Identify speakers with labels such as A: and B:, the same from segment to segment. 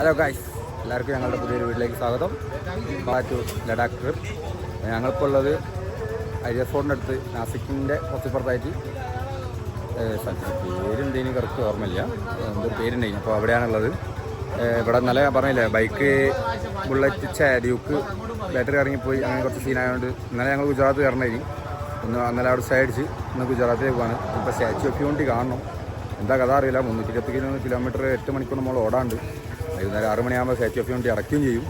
A: Hello guys, എല്ലാവർക്കും ഞങ്ങളുടെ പുതിയൊരു വീട്ടിലേക്ക് സ്വാഗതം. To Ladakh trip. ഞങ്ങളിപ്പോൾ ഉള്ളത് അരിയർഫോർട്ടിൻ്റെ അടുത്ത് നാസിക്കിൻ്റെ കുറച്ചിപ്പുറത്തായിട്ട് പേരെന്തേനും കറക്റ്റ് ഓർമ്മയില്ല, എന്തൊരു പേരുണ്ടായി. അപ്പോൾ അവിടെയാണുള്ളത്. ഇവിടെ ഇന്നലെ പറഞ്ഞില്ലേ ബൈക്ക് ബുള്ളറ്റ് ഡ്യൂക്ക് ബാറ്ററി ഇറങ്ങിപ്പോയി, അങ്ങനെ കുറച്ച് സീനായതുകൊണ്ട് ഇന്നലെ ഞങ്ങൾ ഗുജറാത്ത് കയറണമായിരിക്കും. അന്നലെ അവിടെ സ്റ്റേ അടിച്ച് ഇന്ന് ഗുജറാത്തിലേക്ക് പോകാണ്. ഇപ്പോൾ സ്റ്റാച്യു ഓഫ് യൂണിറ്റി കാണണം. എന്താ കഥ അറിയില്ല. 323 കിലോമീറ്റർ 8 മണിക്കൂർ നമ്മൾ ഓടാണ്ട്. വൈകുന്നേരം 6 മണിയാകുമ്പോൾ സ്റ്റാച്യു ഓഫ് യൂണിറ്റി അടയ്ക്കുകയും ചെയ്യും.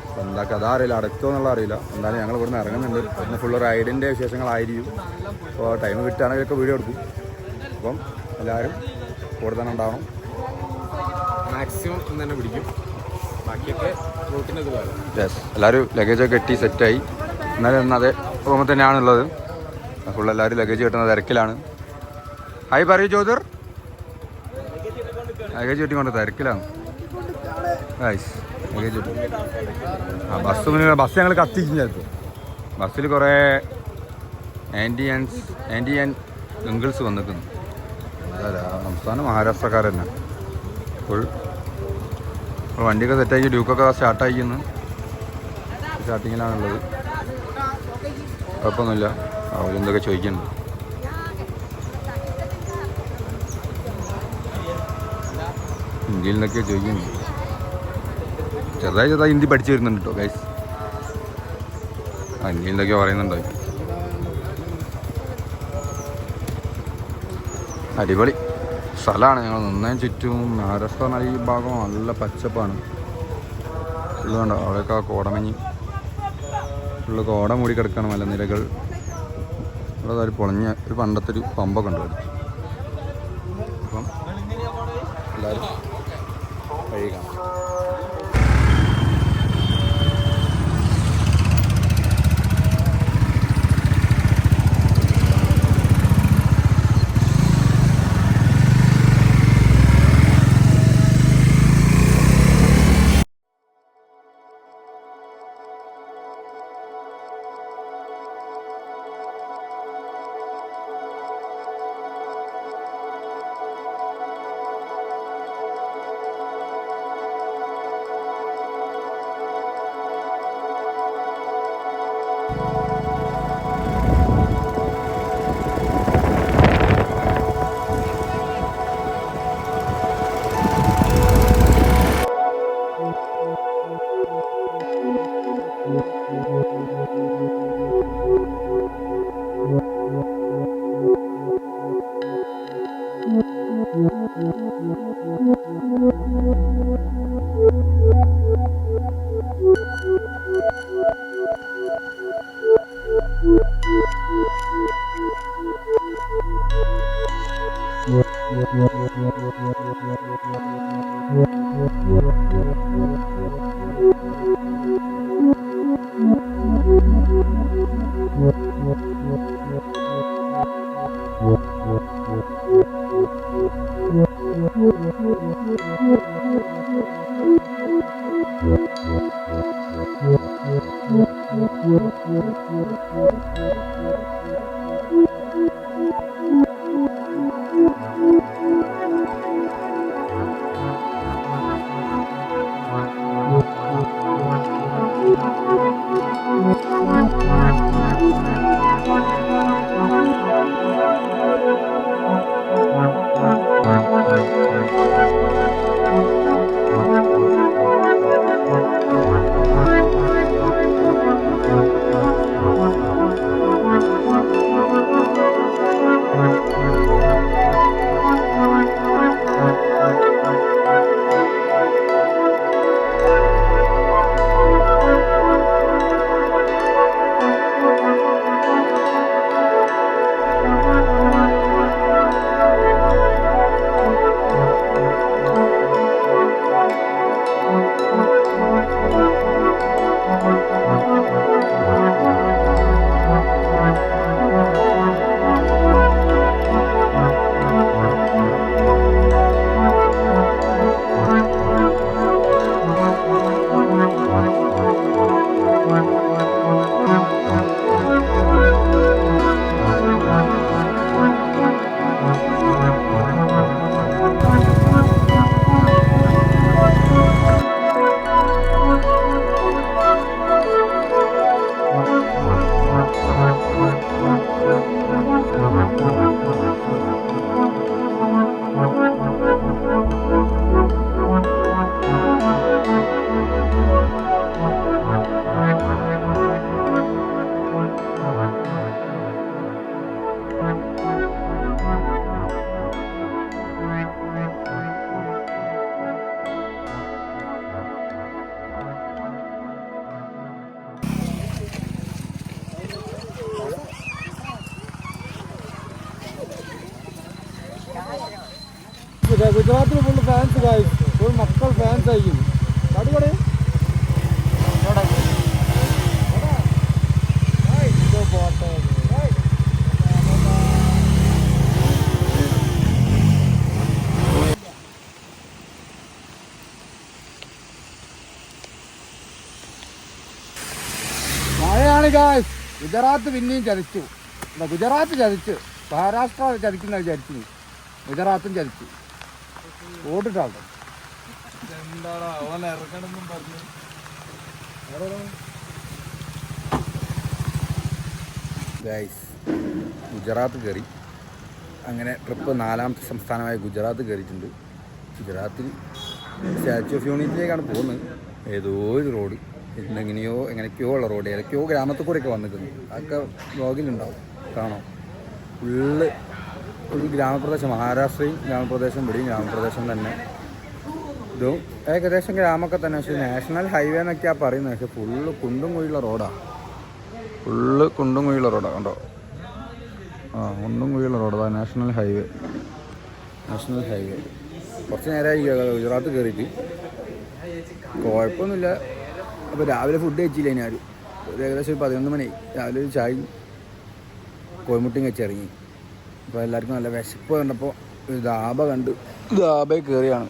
A: അപ്പോൾ എന്താ കഥ അറിയില്ല, അടയ്ക്കുമോ എന്നുള്ള അറിയില്ല. എന്തായാലും ഞങ്ങൾ ഇവിടുന്ന് ഇറങ്ങുന്നുണ്ട്. പിന്നെ ഫുള്ള് റൈഡിൻ്റെ വിശേഷങ്ങളായിരിക്കും. അപ്പോൾ ടൈം കിട്ടുകയാണെങ്കിലൊക്കെ വീഡിയോ എടുക്കും. അപ്പം എല്ലാവരും കൂടെ തന്നെ ഉണ്ടാവണം.
B: മാക്സിമം ഇന്ന് തന്നെ പിടിക്കും. ബാക്കിയൊക്കെ റൂട്ടിനൊക്കെ പോകാം.
A: യെസ്, എല്ലാവരും ലഗേജൊക്കെ കെട്ടി സെറ്റായി. എന്നാലും അതേ റൂമിൽ തന്നെയാണുള്ളത്. ഫുള്ള് എല്ലാവരും ലഗേജ് കിട്ടുന്ന തിരക്കിലാണ്. ഹായ് പറയൂ ചോദർ. ലഗേജ് കെട്ടിക്കൊണ്ട് തിരക്കിലാണ്. ലഗേജ് കിട്ടും. ബസ് ഞങ്ങൾ കത്തിക്കും. ചിലപ്പോൾ ബസ്സിൽ കുറേ ആൻറ്റി അങ്കിൾസ് വന്നിരിക്കുന്നു. സംസ്ഥാനം മഹാരാഷ്ട്രക്കാർ തന്നെ. ഫുൾ വണ്ടിയൊക്കെ സെറ്റാക്കി ഡ്യൂക്കൊക്കെ സ്റ്റാർട്ടായിരിക്കുന്നു. സ്റ്റാർട്ടിങ്ങിലാണുള്ളത്. കുഴപ്പമൊന്നുമില്ല. അവരെന്തൊക്കെ ചോദിക്കുന്നുണ്ട്. ഹിന്ദിയിൽ നിന്നൊക്കെ ചോദിക്കുന്നു. ചെറുതായി ഹിന്ദി പഠിച്ചു വരുന്നുണ്ട് കേട്ടോ ഗൈസ്. ഹിന്ദിയിൽ നിന്നൊക്കെ പറയുന്നുണ്ടോ. അടിപൊളി സ്ഥലമാണ്. ഞങ്ങൾ നന്നായി ചുറ്റും മഹാരാഷ്ട്ര ഈ ഭാഗം നല്ല പച്ചപ്പാണ്. ഫുള്ള് കണ്ടോ അവിടെയൊക്കെ കോടമഞ്ഞ് ഫുള്ള് കോട മൂടി കിടക്കുകയാണ്. മലനിരകൾ. ഇവിടെ ഒരു പൊളഞ്ഞ ഒരു പണ്ടത്തെ ഒരു പമ്പൊക്കെ ഉണ്ട്. അപ്പം എല്ലാവരും വഴി കാണാം. ഗുജറാത്തിൽ ഫുൾ ഫാൻസ് കായും ഫുൾ മക്കൾ ഫാൻസ് ആയിരിക്കും. കടുകട പോട്ടെ. മഴയാണ് ഗായ്സ്. ഗുജറാത്ത് പിന്നെയും ചതിച്ചു. ഗുജറാത്ത് ചതിച്ചു, മഹാരാഷ്ട്ര ചതിക്കുന്ന വിചാരിച്ചു, ഗുജറാത്തും ചതിച്ചു. ഓടിട്ടാണ്
B: എന്താടാ ഓൻ ഇറക്കണമെന്നും പറഞ്ഞു.
A: ഗായ്സ് ഗുജറാത്ത് കയറി. അങ്ങനെ ട്രിപ്പ് 4ാമത്തെ സംസ്ഥാനമായ ഗുജറാത്ത് കയറിയിട്ടുണ്ട്. ഗുജറാത്തിൽ സ്റ്റാച്യു ഓഫ് യൂണിറ്റിലേക്കാണ് പോകുന്നത്. ഏതോ ഒരു റോഡ് എങ്ങനെയൊക്കെയോ ഉള്ള റോഡ്, ഏതൊക്കെയോ ഗ്രാമത്തിൽ കൂടെയൊക്കെ വന്നിട്ടുണ്ട്. അതൊക്കെ വ്ലോഗിലുണ്ടാവും, കാണാം. ഫുൾ ഗ്രാമപ്രദേശം, മഹാരാഷ്ട്രയും ഗ്രാമപ്രദേശം, ഇവിടെയും ഗ്രാമപ്രദേശം തന്നെ. ഇതും ഏകദേശം ഗ്രാമമൊക്കെ തന്നെ. പക്ഷേ നാഷണൽ ഹൈവേ എന്നൊക്കെയാണ് പറയുന്നത്. പക്ഷേ ഫുള്ള് കുണ്ടും കുഴിയുള്ള റോഡാണ്. കുണ്ടും കുഴിയുള്ള റോഡാണ്, കണ്ടോ? കുണ്ടും കുഴിയുള്ള റോഡാണ് നാഷണൽ ഹൈവേ. കുറച്ച് നേരമായി ഗുജറാത്ത് കയറിയിട്ട്. കുഴപ്പമൊന്നുമില്ല. അപ്പോൾ രാവിലെ ഫുഡ് കഴിച്ചില്ല ഞാൻ. ഏകദേശം ഒരു 11 മണി. രാവിലെ ഒരു ചായയും കോഴിമുട്ടയും വെച്ചിറങ്ങി. അപ്പോൾ എല്ലാവർക്കും നല്ല വിശപ്പ് കണ്ടപ്പോൾ ഒരു ധാബ കണ്ട് ധാബയിൽ കയറിയാണ്.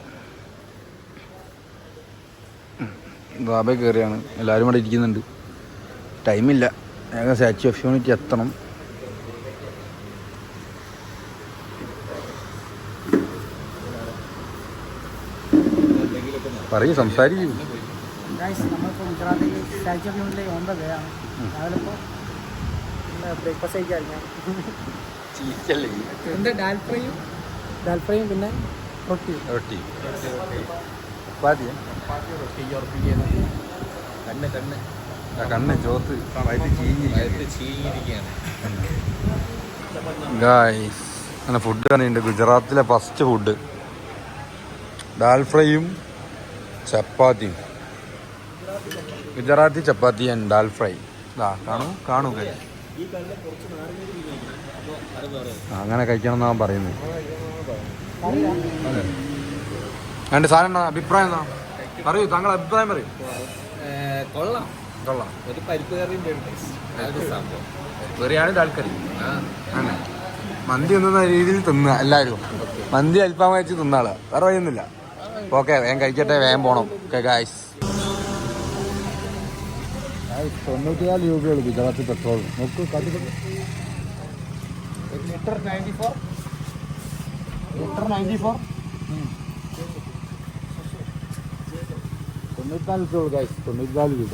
A: എല്ലാവരും ഇവിടെ ഇരിക്കുന്നുണ്ട്. ടൈമില്ല. വേഗം സ്റ്റാച്യു ഓഫ് യൂണിറ്റി എത്തണം. പറയൂ, സംസാരിക്കൂ.
C: നമ്മളിപ്പോൾ ഗുജറാത്തിൽ സ്റ്റാച്യു ഓഫ് യൂണിറ്റിലേക്ക് ഓൺ ദ വേ ആണ്. രാവിലെ ഇപ്പോൾ ബ്രേക്ക്ഫാസ്റ്റ് കഴിക്കാൻ എന്താ ഡാൽ ഫ്രൈയും പിന്നെ റൊട്ടി.
A: കണ്ണ് ചോത്ത്
B: ചീഞ്ഞിരിക്കുകയാണ്.
A: ഗായ്സ് അങ്ങനെ ഫുഡ് തന്നെയുണ്ട്. ഗുജറാത്തിലെ ഫസ്റ്റ് ഫുഡ് ഡാൽ ഫ്രൈയും ചപ്പാത്തിയും. ഗുജറാത്തി ചപ്പാത്തി ആൻഡ് ഡാൽ ഫ്രൈ. കാണൂ ഗൈസ്. അങ്ങനെ കഴിക്കണം എന്നാണ് പറയുന്നത്. എൻ്റെ സാധനം എന്താ അഭിപ്രായം? എന്താ പറയൂ, താങ്കളുടെ അഭിപ്രായം പറയൂ.
B: കൊള്ളാം. ഒരു പരിപ്പ് കറിയും സംഭവം.
A: വെറിയാണ് ഡാൽ കറി. അങ്ങനെ മന്തി ഒന്നുന്ന രീതിയിൽ തിന്നുക എല്ലാവരും. മന്തി അൽഫാം വെച്ച് തിന്നാള്, വേറെ വഴിയൊന്നുമില്ല. ഓക്കെ, വേഗം കഴിക്കട്ടെ, വേഗം പോകണം. Okay guys. 94 രൂപയുള്ളൂ ഗുജറാത്തി പെട്രോൾ. നോക്കൂ,
C: ലിറ്റർ 94.
A: 94 രൂപ ഗായ്സ്. 94 രൂപ.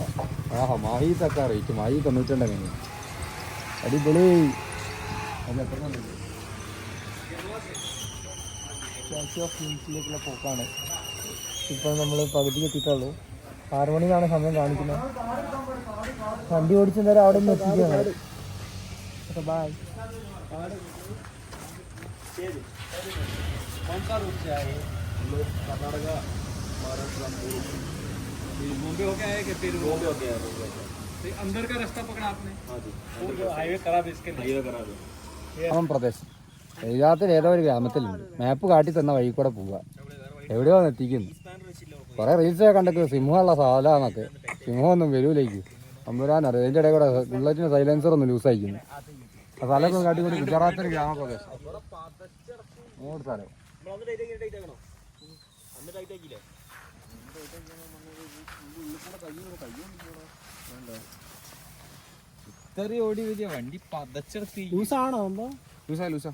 A: ആഹാ, മാഹി തക്ക റേറ്റ്. മാഹി 92 എങ്ങനെയാണ്? അടിപൊളി.
C: സ്റ്റാച്യു ഓഫ് യൂണിറ്റിലേക്കുള്ള പോക്കാണ്. ഇപ്പോൾ നമ്മൾ പകുതിക്ക് എത്തിയിട്ടുള്ളൂ. 6 മണിക്കാണ് സമയം കാണിക്കുന്നത്. വണ്ടി ഓടിച്ചെന്തായാലും അവിടെ നിന്ന് എത്തിക്കുകയാണ്. Okay, bye.
A: പ്രദേശം ഗുജറാത്തിൽ ഏതോ ഒരു ഗ്രാമത്തിലുണ്ട്. മാപ്പ് കാട്ടി തന്ന വഴി കൂടെ പോവുക. എവിടെയോ എത്തിക്കുന്നു. കുറേ റീൽസൊക്കെ കണ്ടൊക്കെ സിംഹമുള്ള സ്ഥലമാണെന്നൊക്കെ. സിംഹമൊന്നും വരൂലേക്ക് അമ്പുരാനറിയാം. അതിൻ്റെ ഇടയിൽ കൂടെ ബുള്ളറ്റിന് സൈലൻസറൊന്നും ലൂസായിരിക്കുന്നു. ആ സ്ഥലമൊക്കെ കാട്ടിക്കൂടി ഗുജറാത്തിൽ ഗ്രാമപ്രദേശം. അങ്ങോട്ട് സ്ഥലം
B: ഇത്രയും ഓടി വലിയ വണ്ടി പതച്ചെടുത്ത്
C: ലൂസാണോ? എന്തോ
A: ലൂസാ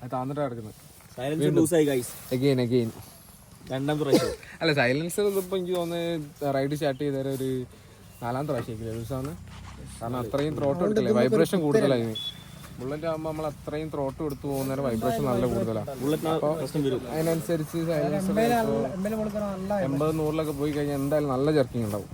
A: അത് താന്നിട്ടാണ് കിടക്കുന്നത്. അല്ല, സൈലൻസർ ഇതിപ്പോൾ എനിക്ക് തോന്നുന്നത് റൈഡ് സ്റ്റാർട്ട് ചെയ്തേരം ഒരു 4ാമത്തെ പ്രാവശ്യം ലൂസാണ്. കാരണം അത്രയും ത്രോട്ട് എടുക്കില്ലേ, വൈബ്രേഷൻ കൂടുതലായിരുന്നു. ബുള്ളറ്റ് ആകുമ്പോൾ നമ്മൾ അത്രയും ത്രോട്ട് കൊടുത്തു പോകുന്നേരം വൈബ്രേഷൻ നല്ല കൂടുതലാണ്. അപ്പോൾ അതിനനുസരിച്ച് സൈലൻസർ 80-100 പോയി കഴിഞ്ഞാൽ എന്തായാലും നല്ല ജർക്കിങ് ഉണ്ടാവും.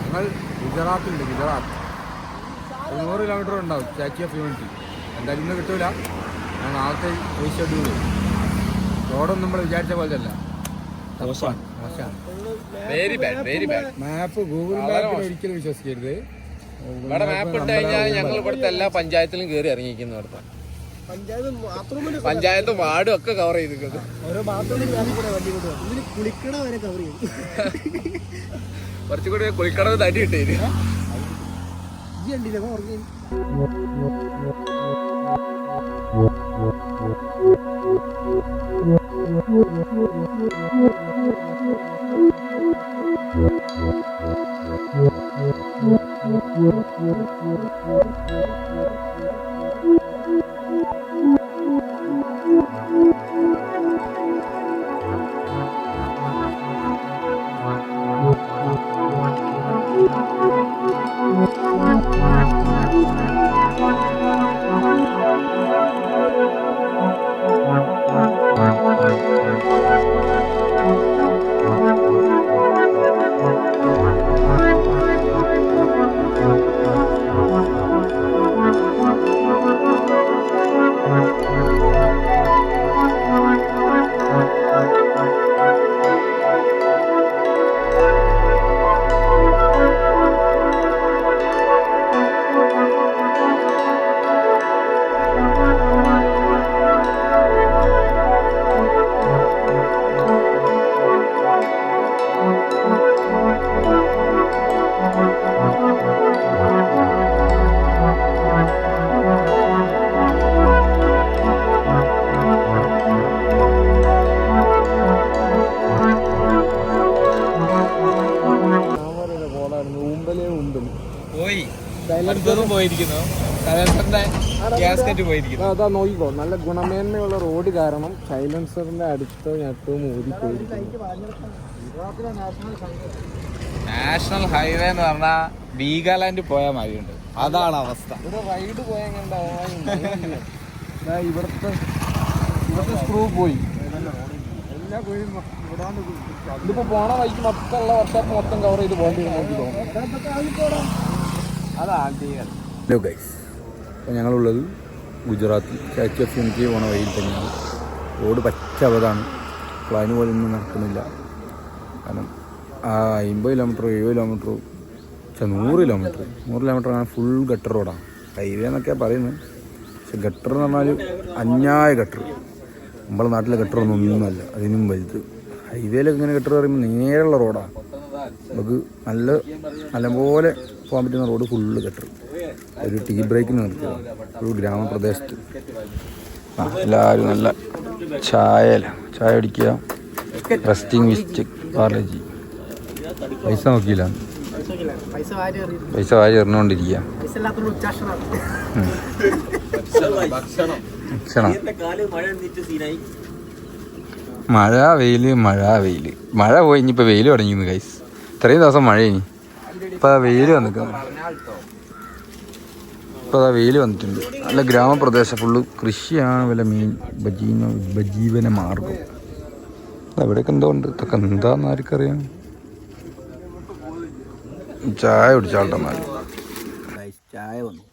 A: ഞങ്ങൾ ഗുജറാത്ത് 100 കിലോമീറ്റർ ഉണ്ടാവും സ്റ്റാച്യു ഓഫ് യൂണിറ്റി. എന്തായാലും ഇന്ന് കിട്ടൂല. ഞാൻ നാളത്തെ റീഷെഡ്യൂൾ. റോഡൊന്നും നമ്മൾ വിചാരിച്ച പോലെ അല്ല, മോശമാണ്.
B: Very bad, very bad.
A: Map Google മാപ്പിൽ ഒരിക്കലും വിശ്വസിക്കരുത്.
B: ഇവിടെ മാപ്പ് ഇട്ട് കഴിഞ്ഞാൽ ഞങ്ങൾ ഇവിടുത്തെ എല്ലാ പഞ്ചായത്തിലും കയറി ഇറങ്ങിയിരിക്കുന്നു. ഇവിടുത്തെ പഞ്ചായത്തും വാർഡും ഒക്കെ കവർ ചെയ്തിരിക്കുന്നത്.
C: ഓരോ ബാത്റൂമിൽ കുളിക്കണ വരെ കവർ ചെയ്യും.
B: കുറച്ചുകൂടി കുളിക്കടവ് തടി കിട്ടേര്. പോയിരിക്കുന്നു.
A: അതാ നോക്കിക്കോ, നല്ല ഗുണമേന്മയുള്ള റോഡ് കാരണം സൈലൻസറിന്റെ അടുത്ത് ഞെട്ടവും ഊരിപ്പോയിരിക്കുന്നു.
B: നാഷണൽ ഹൈവേ എന്ന് പറഞ്ഞാൽ വീഗാലാൻഡ് പോയാൽ മതിയുണ്ട്. അതാണ് അവസ്ഥ.
A: ഒരു റൈഡ് പോയാൽ ഇവിടുത്തെ സ്ക്രൂ പോയി. എല്ലാ കുഴിയും ഇതിപ്പോ പോണ വഴിക്ക് മൊത്തമുള്ള വർഷം മൊത്തം കവർ ചെയ്ത് പോകേണ്ടി നോക്കി. ഹലോ ഗൈസ്, അപ്പോൾ ഞങ്ങളുള്ളത് ഗുജറാത്തിൽ സ്റ്റാച്യു ഓഫ് യൂണിറ്റി പോണ വഴിയിൽ തന്നെയാണ്. റോഡ് പച്ച അവതാണ്. പ്ലാന് പോലെ ഒന്നും നടക്കുന്നില്ല. കാരണം 50 കിലോമീറ്റർ 70 കിലോമീറ്റർ 100 കിലോമീറ്റർ ആണ് ഫുൾ ഗട്ടർ റോഡാണ്. ഹൈവേ എന്നൊക്കെയാണ് പറയുന്നത്. പക്ഷെ ഗട്ടർ എന്ന് പറഞ്ഞാൽ അന്യായ ഗട്ടർ. നമ്മളെ നാട്ടിലെ ഗട്ടറൊന്നൊന്നുമല്ല, അതിനും വലുത്. ഹൈവേയിലൊക്കെ ഇങ്ങനെ ഗട്ടർ പറയുമ്പോൾ നേരെയുള്ള റോഡാണ്. നമുക്ക് നല്ലപോലെ പോകാൻ പറ്റുന്ന റോഡ് ഫുള്ള് ഗട്ടർ. ഒരു ടീ ബ്രേക്കിന് നിർത്തുക ഒരു ഗ്രാമപ്രദേശത്ത്. എല്ലാവരും നല്ല ചായ അടിക്കുക. Resting visit Parle-G. പൈസ നോക്കിയില്ല, പൈസ വാരി എറിഞ്ഞുകൊണ്ടിരിക്കുക. മഴ വെയില് മഴ പോയി. ഇനിയിപ്പോൾ വെയിൽ തുടങ്ങിയിരുന്നു ഗൈസ്. ഇത്രയും ദിവസം മഴ ഇനി ഇപ്പം വെയിൽ വന്നിട്ടുണ്ട്. ഇപ്പോൾ അതാ വെയിൽ വന്നിട്ടുണ്ട്. നല്ല ഗ്രാമപ്രദേശം, ഫുള്ള് കൃഷിയാണ്. വല്ല മീൻ ഉപജീവന മാർഗം. അവിടെയൊക്കെ എന്തോ ഉണ്ട്. ഇതൊക്കെ എന്താന്ന് ആർക്കറിയാം. ചായ കുടിച്ചാൾട്ടെന്നാൽ ചായ വന്നു.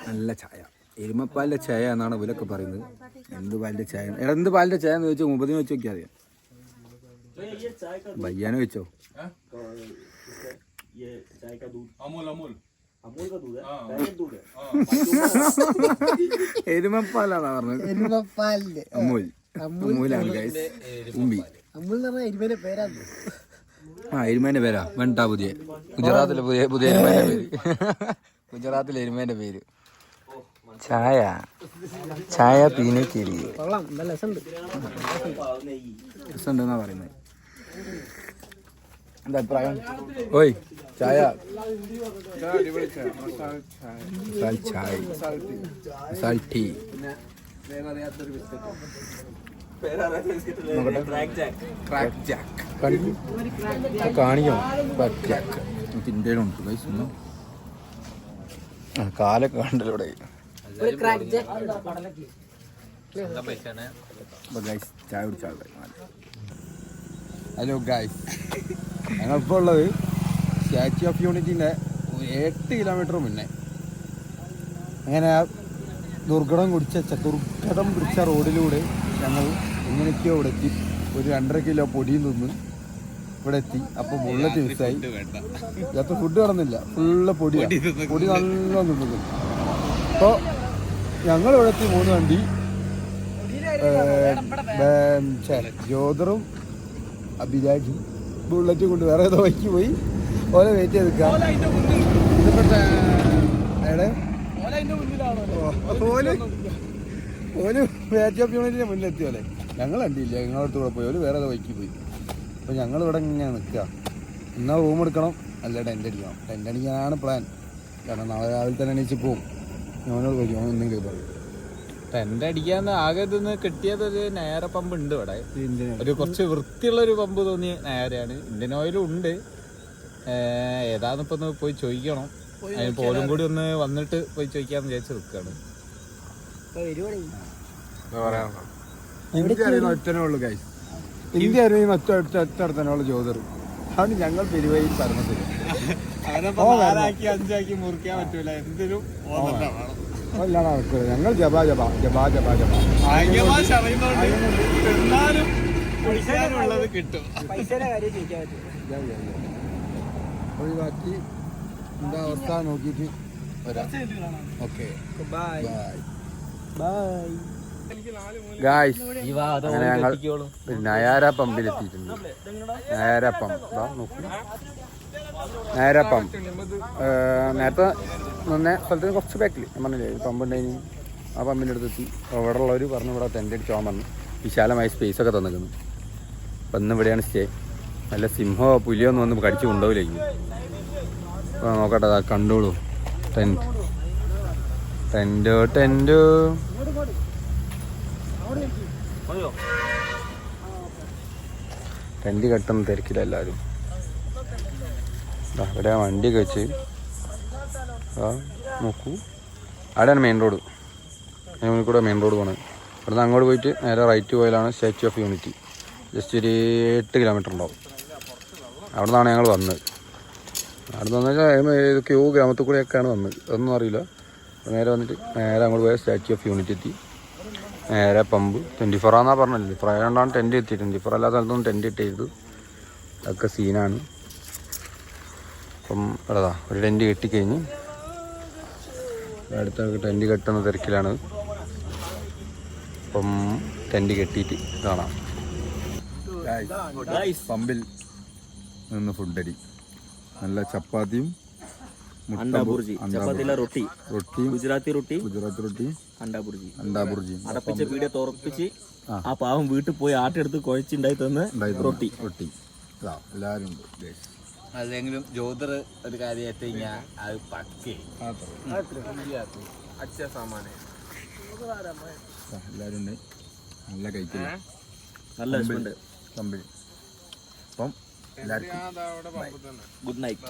A: നല്ല ചായ, എരുമപ്പാലിൻ്റെ ചായ എന്നാണ് ഇവരൊക്കെ പറയുന്നത്. എന്ത് പാലിൻ്റെ ചായ? എന്ത് പാലിൻ്റെ ചായ എന്ന് ചോദിച്ചാൽ 30 വെച്ച് നോക്കിയാൽ അറിയാം. ഭയ്യാനെ വെച്ചോ? എരുമപ്പാലാന്നാ പറഞ്ഞത്. അമൂലാണ് ഗൈസ്. എരുമേന്റെ പേരാ വെണ്ടാ. ഗുജറാത്തിലെ പുതിയ എരുമേന്റെ പേര്. ഗുജറാത്തിലെ എരുമേന്റെ പേര്. ചായ പീനെ കേരി രസമുണ്ടെന്നാ പറയുന്നത്. എന്താ അഭിപ്രായം? ഓയ് ചായ ടീ കാണിക്കണം. എനിക്ക് ഇന്ത്യയിലുണ്ട് പൈസ. കാലൊക്കെ കണ്ടല്ലോ ഇവിടെ. അപ്പോൾ ഗൈസ് ചായ കുടിച്ചാൽ ഹലോ ഗൈസ് ഞങ്ങളിപ്പോൾ ഉള്ളത് സ്റ്റാച്യു ഓഫ് യൂണിറ്റിൻ്റെ 8 കിലോമീറ്റർ മുന്നേ അങ്ങനെ ദുർഘടം പിടിച്ച റോഡിലൂടെ ഞങ്ങൾ എങ്ങനെയൊക്കെയോ ഇവിടെ എത്തി. ഒരു 2.5 കിലോ പൊടിയും തിന്ന് ഇവിടെ എത്തി. അപ്പോൾ ബുള്ളറ്റ് മിസ്സായി. ഇല്ലാത്ത ഫുഡ് കിടന്നില്ല, ഫുള്ള് പൊടി നല്ല തിന്നത്. അപ്പോൾ ഞങ്ങളിവിടെ എത്തി 3 വണ്ടി. ജോദറും അഭിരാജും ബുള്ളറ്റ് കൊണ്ട് വേറെ ഏതോ വഴിക്ക് പോയി. ഓലെ വെയിറ്റ് ചെയ്ത് നിൽക്കാം. ഓല് സ്റ്റാച്യു ഓഫ് യൂണിറ്റിന്റെ മുന്നിലെത്തി പോലെ. ഞങ്ങൾ കണ്ടില്ല, ഞങ്ങളടുത്ത് കൂടെ പോയി. ഓല് വേറെ ഏതോ വഴിക്ക് പോയി. അപ്പോൾ ഞങ്ങളിവിടെ ഇങ്ങനെ നിൽക്കുക. എന്നാൽ റൂം എടുക്കണം, അല്ല ടെൻ്റ് അടിക്കണം. ടെൻ്റ് അടിക്കാനാണ് പ്ലാൻ. കാരണം നാളെ രാവിലെ തന്നെ എണീച്ച് പോവും. ഞാനോട് പോയി എന്തെങ്കിലും പറയും.
B: ടെന്റ് അടിക്കാന്ന് ആകെ ഇതൊന്ന് കിട്ടിയത് ഒരു നേരെ പമ്പ് ഉണ്ട് ഇവിടെ. ഒരു കുറച്ച് വൃത്തിയുള്ള ഒരു പമ്പ് തോന്നിയ നേരെയാണ്. ഇന്ത്യൻ ഓയിലും ഉണ്ട്. ഏതാന്നിപ്പോ ഒന്ന് പോയി ചോദിക്കണം. അതിന് പോലും കൂടി ഒന്ന് വന്നിട്ട് പോയി ചോദിക്കാന്ന് വിചാരിച്ച് നിൽക്കാണ്.
A: ഇന്ത്യ അറിയുന്ന ഒറ്റനെ ഉള്ളു ഗൈസ്. ഇന്ത്യ അറിയുന്ന ഒറ്റ ജോദർ. അതാണ് ഞങ്ങൾ പെരുവയിൽ പറഞ്ഞത്.
B: 5 മുറിക്കാൻ പറ്റൂല. എന്തിനും
A: അല്ലാതെ നടക്കുക. ഞങ്ങൾ ജപാ ജപാ ജപാ ജപാ ജപാ
B: കിട്ടും.
A: ഒഴിവാക്കി എന്താ അവസ്ഥ നോക്കിയിട്ട് വരാം. Okay bye guys. അങ്ങനെ ഞങ്ങൾ നയാര പമ്പിലെത്തിയിട്ടുണ്ട്. നയാര പമ്പ് നോക്കൂ. നയാര പമ്പ് നേരത്തെ നിന്ന സ്ഥലത്തിന് കുറച്ച് ബാക്കിൽ ഞാൻ പറഞ്ഞില്ലേ ഒരു പമ്പ് ഉണ്ടായിരുന്നു. ആ പമ്പിൻ്റെ അടുത്തെത്തി. അവിടെ ഉള്ളവർ പറഞ്ഞു ഇവിടെ ടെൻ്റ് അടിച്ച് പോകാൻ പറഞ്ഞു. വിശാലമായ സ്പേസൊക്കെ തന്നിരിക്കുന്നു. അപ്പം ഇന്ന് ഇവിടെയാണ് സ്റ്റേ. നല്ല സിംഹമോ പുലിയോ ഒന്നും വന്ന് കടിച്ച് കൊണ്ടുപോയില്ലേക്ക്. അപ്പോൾ നോക്കട്ടെ, അതാ കണ്ടോളൂ. ടെൻറ്റ് കെട്ടുന്ന തിരക്കില്ല എല്ലാവരും. ഇവിടെ വണ്ടിയൊക്കെ വെച്ച് നോക്കൂ. അവിടെയാണ് മെയിൻ റോഡ്. അതിന് കൂടെ മെയിൻ റോഡ് പോകണം. ഇവിടുന്ന് അങ്ങോട്ട് പോയിട്ട് നേരെ റൈറ്റ് പോയാലാണ് സ്റ്റാച്യു ഓഫ് യൂണിറ്റി. ജസ്റ്റ് ഒരു 8 കിലോമീറ്റർ ഉണ്ടാവും. അവിടെ നിന്നാണ് ഞങ്ങൾ വന്നത്. അവിടെ നിന്ന് വെച്ചാൽ ഏതൊക്കെയോ ഗ്രാമത്തിൽ കൂടെയൊക്കെയാണ് വന്നത്. അതൊന്നും അറിയില്ല. നേരെ വന്നിട്ട് നേരെ അങ്ങോട്ട് പോയ സ്റ്റാച്യു ഓഫ് യൂണിറ്റി എത്തി. നേരെ പമ്പ് 24 ആണെന്നാണ് പറഞ്ഞില്ലേ. ഫ്രൈഡാണ് ടെൻറ്റ് എത്തി. 24 എല്ലാ സ്ഥലത്തൊന്നും ടെൻറ്റ് ഇട്ടത്. അതൊക്കെ സീനാണ്. അപ്പം അതാ ഒരു ടെൻറ്റ് കെട്ടിക്കഴിഞ്ഞ് അടുത്ത ടെൻറ്റ് കെട്ടുന്ന തിരക്കിലാണ്. അപ്പം ടെൻറ്റ് കെട്ടിയിട്ട് കാണാം. പമ്പിൽ നിന്ന് ഫുഡടി. നല്ല ചപ്പാത്തിയും ഗുജറാത്തി റൊട്ടി അണ്ടാബുർജി
C: അടപ്പിച്ച പീടിയ തുറപ്പിച്ച് ആ പാവം വീട്ടിൽ പോയി ആട്ടെടുത്ത് കുഴച്ചുണ്ടായി തന്ന് റൊട്ടി
A: എല്ലാവരും ഉണ്ട്.
B: അല്ലെങ്കിലും ജോദർ ഒരു കാര്യം ഏറ്റു കഴിഞ്ഞാൽ അത് പക്കേ
A: എല്ലാവരും ഉണ്ട്. നല്ല കഴിക്കില്ല,
C: നല്ല
A: കമ്പനി. അപ്പം എല്ലാവർക്കും
C: ഗുഡ് നൈറ്റ്.